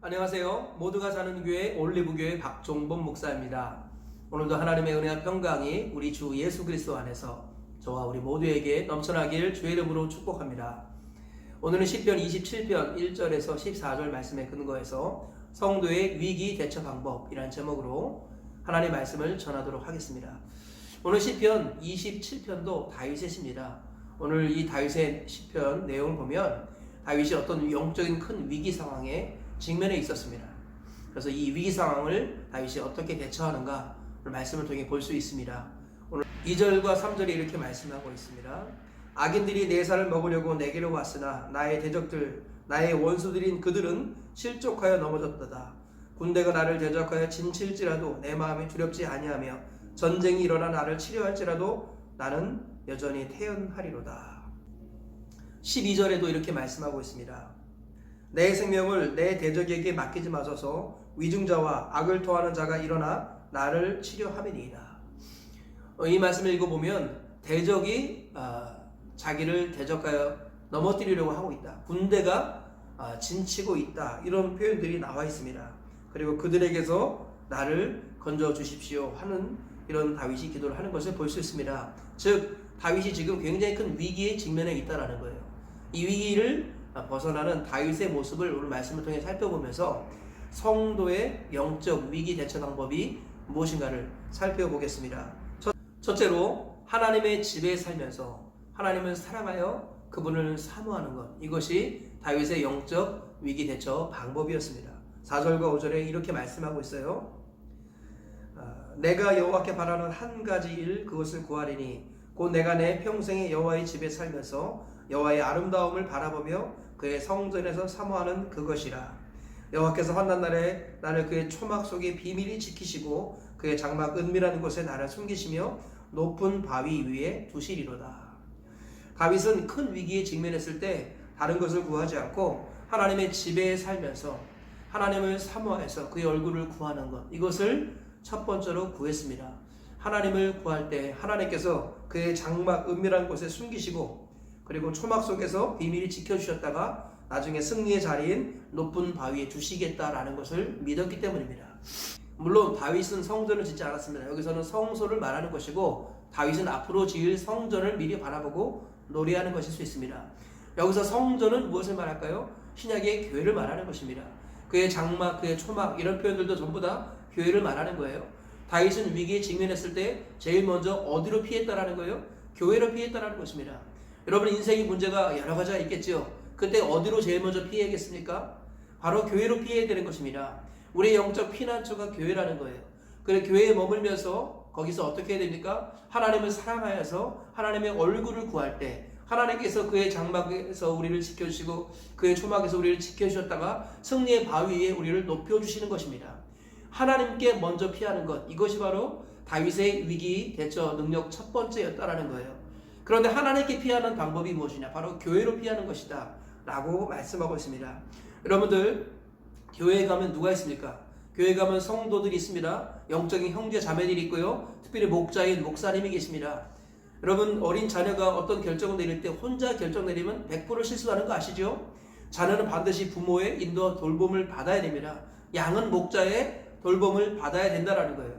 안녕하세요. 모두가 사는 교회 올리브교회 박종범 목사입니다. 오늘도 하나님의 은혜와 평강이 우리 주 예수 그리스도 안에서 저와 우리 모두에게 넘쳐나길 주의 이름으로 축복합니다. 오늘은 시편 27편 1절에서 14절 말씀에 근거해서 성도의 위기 대처 방법이라는 제목으로 하나님의 말씀을 전하도록 하겠습니다. 오늘 시편 27편도 다윗의 시입니다. 오늘 이 다윗의 시편 내용을 보면 다윗이 어떤 영적인 큰 위기 상황에 직면해 있었습니다. 그래서 이 위기 상황을 다윗이 어떻게 대처하는가 오늘 말씀을 통해 볼 수 있습니다. 오늘 2절과 3절이 이렇게 말씀하고 있습니다. 악인들이 내 살을 먹으려고 내게로 왔으나 나의 대적들 나의 원수들인 그들은 실족하여 넘어졌도다. 군대가 나를 대적하여 진칠지라도 내 마음이 두렵지 아니하며 전쟁이 일어나 나를 치료할지라도 나는 여전히 태연하리로다. 12절에도 이렇게 말씀하고 있습니다. 내 생명을 내 대적에게 맡기지 마소서. 위증자와 악을 토하는 자가 일어나 나를 치료하매니이다. 이 말씀을 읽어보면 대적이 자기를 대적하여 넘어뜨리려고 하고 있다. 군대가 진치고 있다. 이런 표현들이 나와 있습니다. 그리고 그들에게서 나를 건져 주십시오 하는 이런 다윗이 기도를 하는 것을 볼 수 있습니다. 즉 다윗이 지금 굉장히 큰 위기에 직면해 있다는 거예요. 이 위기를 벗어나는 다윗의 모습을 오늘 말씀을 통해 살펴보면서 성도의 영적 위기 대처 방법이 무엇인가를 살펴보겠습니다. 첫째로 하나님의 집에 살면서 하나님을 사랑하여 그분을 사모하는 것, 이것이 다윗의 영적 위기 대처 방법이었습니다. 4절과 5절에 이렇게 말씀하고 있어요. 내가 여호와께 바라는 한 가지 일 그것을 구하리니 곧 내가 내 평생에 여호와의 집에 살면서 여호와의 아름다움을 바라보며 그의 성전에서 사모하는 그것이라. 여호와께서 환난 날에 나를 그의 초막 속에 비밀히 지키시고 그의 장막 은밀한 곳에 나를 숨기시며 높은 바위 위에 두시리로다. 다윗은 큰 위기에 직면했을 때 다른 것을 구하지 않고 하나님의 집에 살면서 하나님을 사모해서 그의 얼굴을 구하는 것, 이것을 첫 번째로 구했습니다. 하나님을 구할 때 하나님께서 그의 장막 은밀한 곳에 숨기시고 그리고 초막 속에서 비밀히 지켜주셨다가 나중에 승리의 자리인 높은 바위에 두시겠다라는 것을 믿었기 때문입니다. 물론 다윗은 성전을 짓지 않았습니다. 여기서는 성소를 말하는 것이고 다윗은 앞으로 지을 성전을 미리 바라보고 노래하는 것일 수 있습니다. 여기서 성전은 무엇을 말할까요? 신약의 교회를 말하는 것입니다. 그의 장막, 그의 초막 이런 표현들도 전부 다 교회를 말하는 거예요. 다윗은 위기에 직면했을 때 제일 먼저 어디로 피했다라는 거예요? 교회로 피했다라는 것입니다. 여러분 인생의 문제가 여러 가지가 있겠죠. 그때 어디로 제일 먼저 피해야겠습니까? 바로 교회로 피해야 되는 것입니다. 우리의 영적 피난처가 교회라는 거예요. 그래서 교회에 머물면서 거기서 어떻게 해야 됩니까? 하나님을 사랑하여서 하나님의 얼굴을 구할 때 하나님께서 그의 장막에서 우리를 지켜주시고 그의 초막에서 우리를 지켜주셨다가 승리의 바위 위에 우리를 높여주시는 것입니다. 하나님께 먼저 피하는 것, 이것이 바로 다윗의 위기 대처 능력 첫 번째였다라는 거예요. 그런데 하나님께 피하는 방법이 무엇이냐? 바로 교회로 피하는 것이다 라고 말씀하고 있습니다. 여러분들 교회에 가면 누가 있습니까? 교회에 가면 성도들이 있습니다. 영적인 형제 자매들이 있고요. 특별히 목자인 목사님이 계십니다. 여러분 어린 자녀가 어떤 결정을 내릴 때 혼자 결정 내리면 100% 실수하는 거 아시죠? 자녀는 반드시 부모의 인도와 돌봄을 받아야 됩니다. 양은 목자의 돌봄을 받아야 된다는 거예요.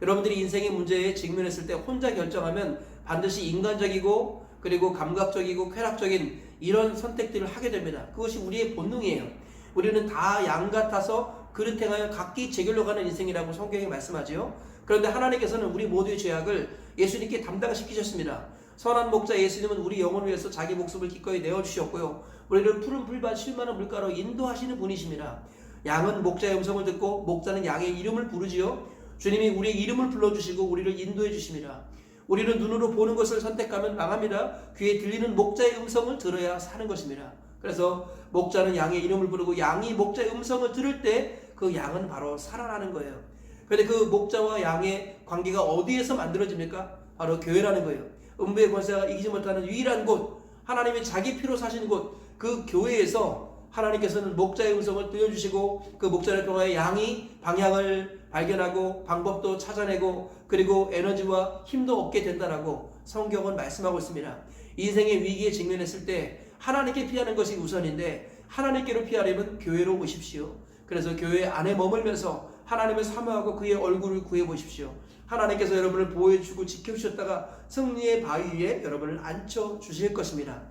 여러분들이 인생의 문제에 직면했을 때 혼자 결정하면 반드시 인간적이고 그리고 감각적이고 쾌락적인 이런 선택들을 하게 됩니다. 그것이 우리의 본능이에요. 우리는 다 양 같아서 그릇 행하여 각기 제 길로 가는 인생이라고 성경이 말씀하지요. 그런데 하나님께서는 우리 모두의 죄악을 예수님께 담당시키셨습니다. 선한 목자 예수님은 우리 영혼을 위해서 자기 목숨을 기꺼이 내어주셨고요. 우리를 푸른 풀밭 쉴만한 물가로 인도하시는 분이십니다. 양은 목자의 음성을 듣고 목자는 양의 이름을 부르지요. 주님이 우리의 이름을 불러주시고 우리를 인도해 주십니다. 우리는 눈으로 보는 것을 선택하면 망합니다. 귀에 들리는 목자의 음성을 들어야 사는 것입니다. 그래서 목자는 양의 이름을 부르고 양이 목자의 음성을 들을 때 그 양은 바로 살아나는 거예요. 그런데 그 목자와 양의 관계가 어디에서 만들어집니까? 바로 교회라는 거예요. 음부의 권세가 이기지 못하는 유일한 곳, 하나님이 자기 피로 사신 곳, 그 교회에서 하나님께서는 목자의 음성을 들려주시고 그 목자를 통하여 양이 방향을 발견하고 방법도 찾아내고 그리고 에너지와 힘도 얻게 된다라고 성경은 말씀하고 있습니다. 인생의 위기에 직면했을 때 하나님께 피하는 것이 우선인데 하나님께로 피하려면 교회로 오십시오. 그래서 교회 안에 머물면서 하나님을 사모하고 그의 얼굴을 구해 보십시오. 하나님께서 여러분을 보호해주고 지켜주셨다가 승리의 바위 위에 여러분을 앉혀주실 것입니다.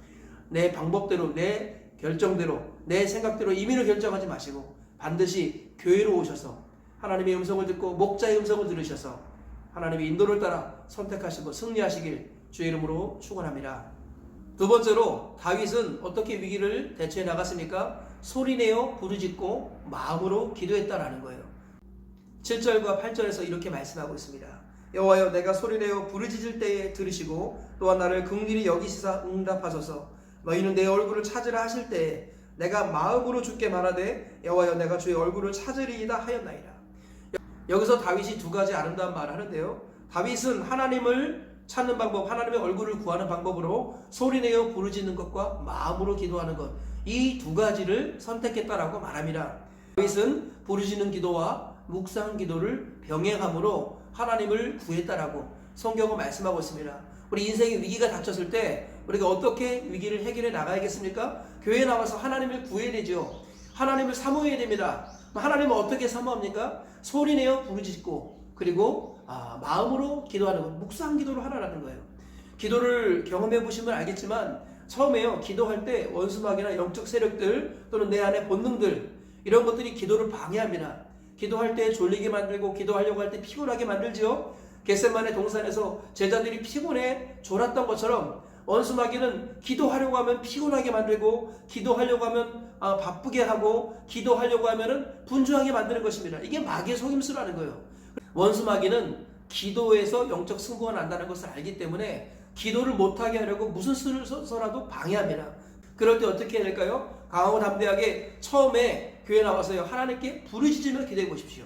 내 방법대로, 내 결정대로, 내 생각대로 임의로 결정하지 마시고 반드시 교회로 오셔서 하나님의 음성을 듣고 목자의 음성을 들으셔서 하나님의 인도를 따라 선택하시고 승리하시길 주의 이름으로 축원합니다. 두 번째로 다윗은 어떻게 위기를 대처해 나갔습니까? 소리내어 부르짖고 마음으로 기도했다라는 거예요. 7절과 8절에서 이렇게 말씀하고 있습니다. 여호와여, 내가 소리내어 부르짖을 때에 들으시고 또한 나를 긍휼히 여기시사 응답하소서. 너희는 내 얼굴을 찾으라 하실 때에 내가 마음으로 주께 말하되 여호와여, 내가 주의 얼굴을 찾으리이다 하였나이다. 여기서 다윗이 두 가지 아름다운 말을 하는데요. 다윗은 하나님을 찾는 방법, 하나님의 얼굴을 구하는 방법으로 소리내어 부르짖는 것과 마음으로 기도하는 것, 이 두 가지를 선택했다라고 말합니다. 다윗은 부르짖는 기도와 묵상 기도를 병행함으로 하나님을 구했다라고 성경은 말씀하고 있습니다. 우리 인생의 위기가 닥쳤을 때 우리가 어떻게 위기를 해결해 나가야겠습니까? 교회에 나와서 하나님을 구해야 되죠. 하나님을 사모해야 됩니다. 하나님은 어떻게 사모합니까? 소리내어 부르짖고 그리고 마음으로 기도하는 것, 묵상 기도를 하라는 거예요. 기도를 경험해 보시면 알겠지만 처음에요, 기도할 때 원수마귀나 영적 세력들 또는 내 안의 본능들, 이런 것들이 기도를 방해합니다. 기도할 때 졸리게 만들고 기도하려고 할 때 피곤하게 만들지요. 겟세마네 동산에서 제자들이 피곤해 졸았던 것처럼 원수마귀는 기도하려고 하면 피곤하게 만들고 기도하려고 하면 바쁘게 하고 기도하려고 하면은 분주하게 만드는 것입니다. 이게 마귀의 속임수라는 거예요. 원수마귀는 기도에서 영적 승부가 난다는 것을 알기 때문에 기도를 못하게 하려고 무슨 수를 써서라도 방해합니다. 그럴 때 어떻게 해야 될까요? 강하고 담대하게 처음에 교회 나와서요, 하나님께 부르짖으며 기도해 보십시오.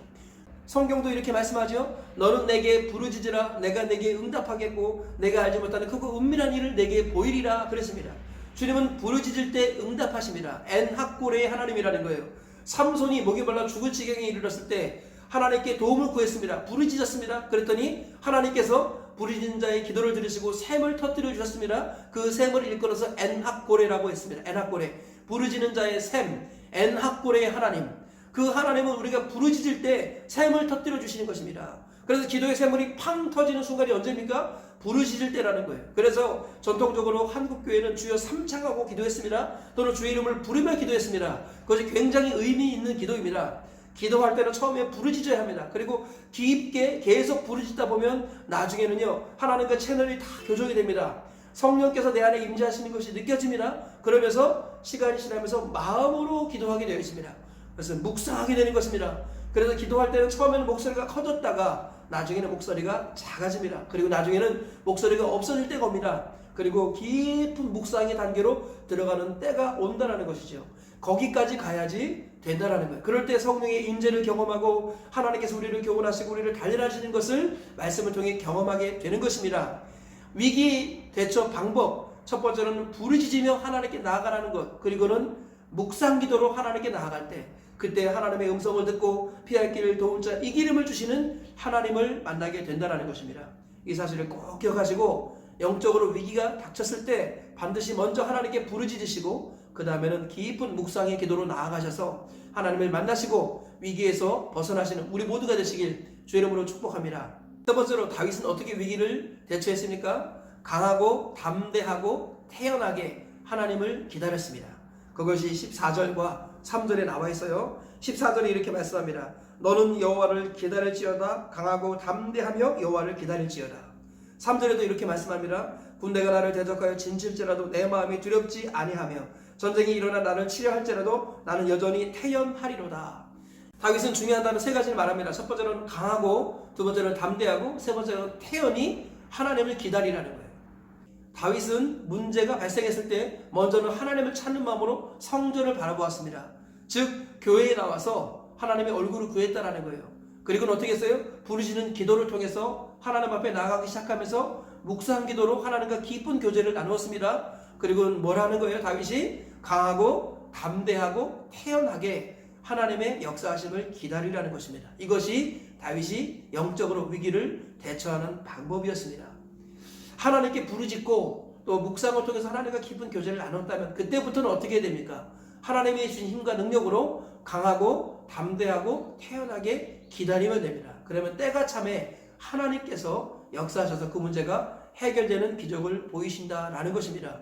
성경도 이렇게 말씀하죠. 너는 내게 부르짖으라, 내가 내게 응답하겠고 내가 알지 못하는 크고 은밀한 일을 내게 보이리라 그랬습니다. 주님은 부르짖을 때 응답하십니다. 엔학고레의 하나님이라는 거예요. 삼손이 목이 말라 죽을 지경에 이르렀을 때 하나님께 도움을 구했습니다. 부르짖었습니다. 그랬더니 하나님께서 부르짖는 자의 기도를 들으시고 샘을 터뜨려 주셨습니다. 그 샘을 일컬어서 엔학고레라고 했습니다. 엔학고레, 부르짖는 자의 샘, 엔학고레의 하나님. 그 하나님은 우리가 부르짖을 때 샘을 터뜨려 주시는 것입니다. 그래서 기도의 샘물이 팡 터지는 순간이 언제입니까? 부르짖을 때라는 거예요. 그래서 전통적으로 한국교회는 주여 삼창하고 기도했습니다. 또는 주의 이름을 부르며 기도했습니다. 그것이 굉장히 의미 있는 기도입니다. 기도할 때는 처음에 부르짖어야 합니다. 그리고 깊게 계속 부르짖다 보면 나중에는요, 하나님과 채널이 다 교정이 됩니다. 성령께서 내 안에 임재하시는 것이 느껴집니다. 그러면서 시간이 지나면서 마음으로 기도하게 되어 있습니다. 그래서 묵상하게 되는 것입니다. 그래서 기도할 때는 처음에는 목소리가 커졌다가 나중에는 목소리가 작아집니다. 그리고 나중에는 목소리가 없어질 때가 옵니다. 그리고 깊은 묵상의 단계로 들어가는 때가 온다는 것이죠. 거기까지 가야지 된다는 거예요. 그럴 때 성령의 임재를 경험하고 하나님께서 우리를 교훈하시고 우리를 단련하시는 것을 말씀을 통해 경험하게 되는 것입니다. 위기 대처 방법, 첫 번째는 부르짖으며 하나님께 나아가라는 것, 그리고는 묵상 기도로 하나님께 나아갈 때 그때 하나님의 음성을 듣고 피할 길을 도울 자, 이 기름을 주시는 하나님을 만나게 된다는 것입니다. 이 사실을 꼭 기억하시고 영적으로 위기가 닥쳤을 때 반드시 먼저 하나님께 부르짖으시고 그 다음에는 깊은 묵상의 기도로 나아가셔서 하나님을 만나시고 위기에서 벗어나시는 우리 모두가 되시길 주의 이름으로 축복합니다. 첫 번째로 다윗은 어떻게 위기를 대처했습니까? 강하고 담대하고 태연하게 하나님을 기다렸습니다. 그것이 14절과 3절에 나와 있어요. 14절에 이렇게 말씀합니다. 너는 여호와를 기다릴지어다. 강하고 담대하며 여호와를 기다릴지어다. 3절에도 이렇게 말씀합니다. 군대가 나를 대적하여 진칠지라도 내 마음이 두렵지 아니하며 전쟁이 일어나 나를 치려 할지라도 나는 여전히 태연하리로다. 다윗은 중요한 단어 세 가지를 말합니다. 첫 번째는 강하고, 두 번째는 담대하고, 세 번째는 태연히 하나님을 기다리라는 거예요. 다윗은 문제가 발생했을 때 먼저는 하나님을 찾는 마음으로 성전을 바라보았습니다. 즉 교회에 나와서 하나님의 얼굴을 구했다라는 거예요. 그리고는 어떻게 했어요? 부르짖는 기도를 통해서 하나님 앞에 나아가기 시작하면서 묵상 기도로 하나님과 깊은 교제를 나누었습니다. 그리고는 뭘 하는 거예요? 다윗이 강하고 담대하고 태연하게 하나님의 역사하심을 기다리라는 것입니다. 이것이 다윗이 영적으로 위기를 대처하는 방법이었습니다. 하나님께 부르짖고 또 묵상을 통해서 하나님과 깊은 교제를 나눴다면 그때부터는 어떻게 됩니까? 하나님이 주신 힘과 능력으로 강하고 담대하고 태연하게 기다리면 됩니다. 그러면 때가 참에 하나님께서 역사하셔서 그 문제가 해결되는 기적을 보이신다라는 것입니다.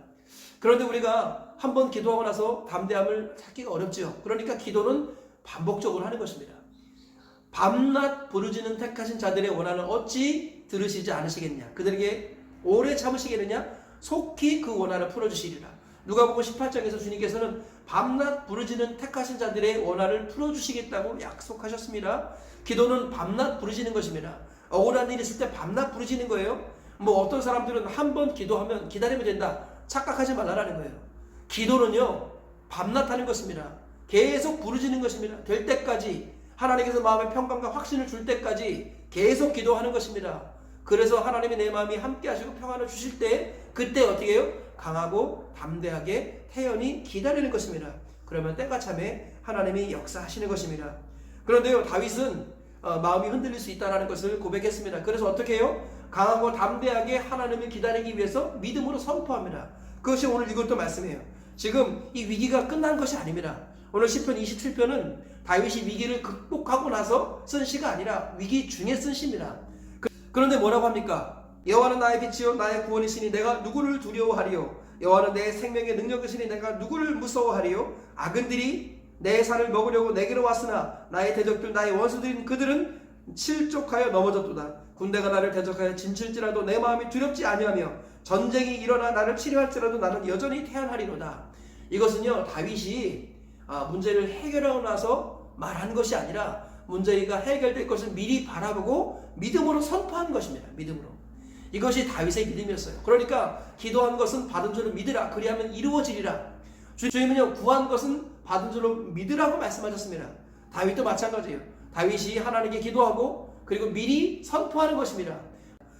그런데 우리가 한번 기도하고 나서 담대함을 찾기가 어렵죠. 그러니까 기도는 반복적으로 하는 것입니다. 밤낮 부르짖는 택하신 자들의 원한을 어찌 들으시지 않으시겠냐. 그들에게 오래 참으시겠느냐. 속히 그 원한을 풀어주시리라. 누가복음 18장에서 주님께서는 밤낮 부르짖는 택하신 자들의 원한을 풀어주시겠다고 약속하셨습니다. 기도는 밤낮 부르짖는 것입니다. 억울한 일이 있을 때 밤낮 부르짖는 거예요. 뭐 어떤 사람들은 한 번 기도하면 기다리면 된다 착각하지 말라라는 거예요. 기도는요 밤낮 하는 것입니다. 계속 부르짖는 것입니다. 될 때까지, 하나님께서 마음의 평강과 확신을 줄 때까지 계속 기도하는 것입니다. 그래서 하나님이 내 마음이 함께 하시고 평안을 주실 때, 그때 어떻게 해요? 강하고 담대하게 태연히 기다리는 것입니다. 그러면 때가 참에 하나님이 역사하시는 것입니다. 그런데요, 다윗은 마음이 흔들릴 수 있다는 것을 고백했습니다. 그래서 어떻게 해요? 강하고 담대하게 하나님을 기다리기 위해서 믿음으로 선포합니다. 그것이 오늘 이것도 말씀이에요. 지금 이 위기가 끝난 것이 아닙니다. 오늘 시편 27편은 다윗이 위기를 극복하고 나서 쓴 시가 아니라 위기 중에 쓴 시입니다. 그런데 뭐라고 합니까? 여호와는 나의 빛이요 나의 구원이시니 내가 누구를 두려워하리요. 여호와는 내 생명의 능력이시니 내가 누구를 무서워하리요. 악인들이 내 살을 먹으려고 내게로 왔으나 나의 대적들 나의 원수들인 그들은 실족하여 넘어졌도다. 군대가 나를 대적하여 진칠지라도 내 마음이 두렵지 아니하며 전쟁이 일어나 나를 치료할지라도 나는 여전히 태어나리로다. 이것은요 다윗이 문제를 해결하고 나서 말한 것이 아니라 문제가 해결될 것을 미리 바라보고 믿음으로 선포한 것입니다. 믿음으로. 이것이 다윗의 믿음이었어요. 그러니까 기도한 것은 받은 줄을 믿으라. 그리하면 이루어지리라. 주님은요 구한 것은 받은 줄로 믿으라고 말씀하셨습니다. 다윗도 마찬가지예요. 다윗이 하나님께 기도하고 그리고 미리 선포하는 것입니다.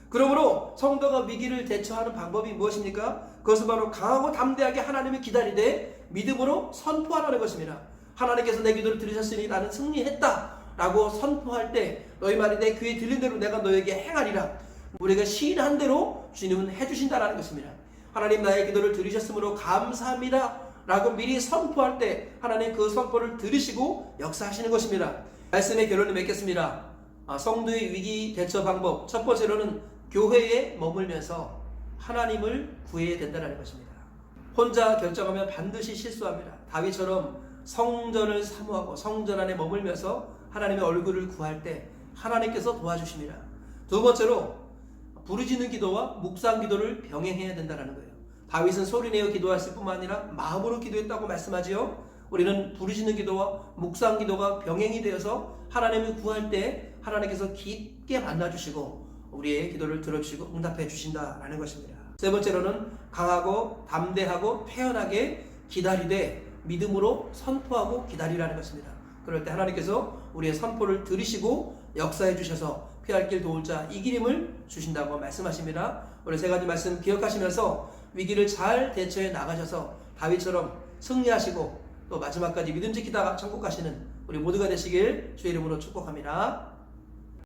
그러므로 성도가 위기를 대처하는 방법이 무엇입니까? 그것은 바로 강하고 담대하게 하나님을 기다리되 믿음으로 선포하라는 것입니다. 하나님께서 내 기도를 들으셨으니 나는 승리했다 라고 선포할 때 너희 말이 내 귀에 들린 대로 내가 너에게 행하리라. 우리가 시인한 대로 주님은 해주신다라는 것입니다. 하나님 나의 기도를 들으셨으므로 감사합니다 라고 미리 선포할 때 하나님 그 선포를 들으시고 역사하시는 것입니다. 말씀의 결론을 맺겠습니다. 성도의 위기 대처 방법, 첫 번째로는 교회에 머물면서 하나님을 구해야 된다는 것입니다. 혼자 결정하면 반드시 실수합니다. 다윗처럼 성전을 사모하고 성전 안에 머물면서 하나님의 얼굴을 구할 때 하나님께서 도와주십니다. 두 번째로 부르짖는 기도와 묵상 기도를 병행해야 된다는 거예요. 다윗은 소리내어 기도했을 뿐만 아니라 마음으로 기도했다고 말씀하지요. 우리는 부르짖는 기도와 묵상 기도가 병행이 되어서 하나님을 구할 때 하나님께서 깊게 만나주시고 우리의 기도를 들어주시고 응답해 주신다라는 것입니다. 세 번째로는 강하고 담대하고 태연하게 기다리되 믿음으로 선포하고 기다리라는 것입니다. 그럴 때 하나님께서 우리의 선포를 들으시고 역사해 주셔서 피할 길 도울 자 이 길임을 주신다고 말씀하십니다. 우리 세 가지 말씀 기억하시면서 위기를 잘 대처해 나가셔서 다윗처럼 승리하시고 또 마지막까지 믿음 지키다가 천국 가시는 우리 모두가 되시길 주의 이름으로 축복합니다.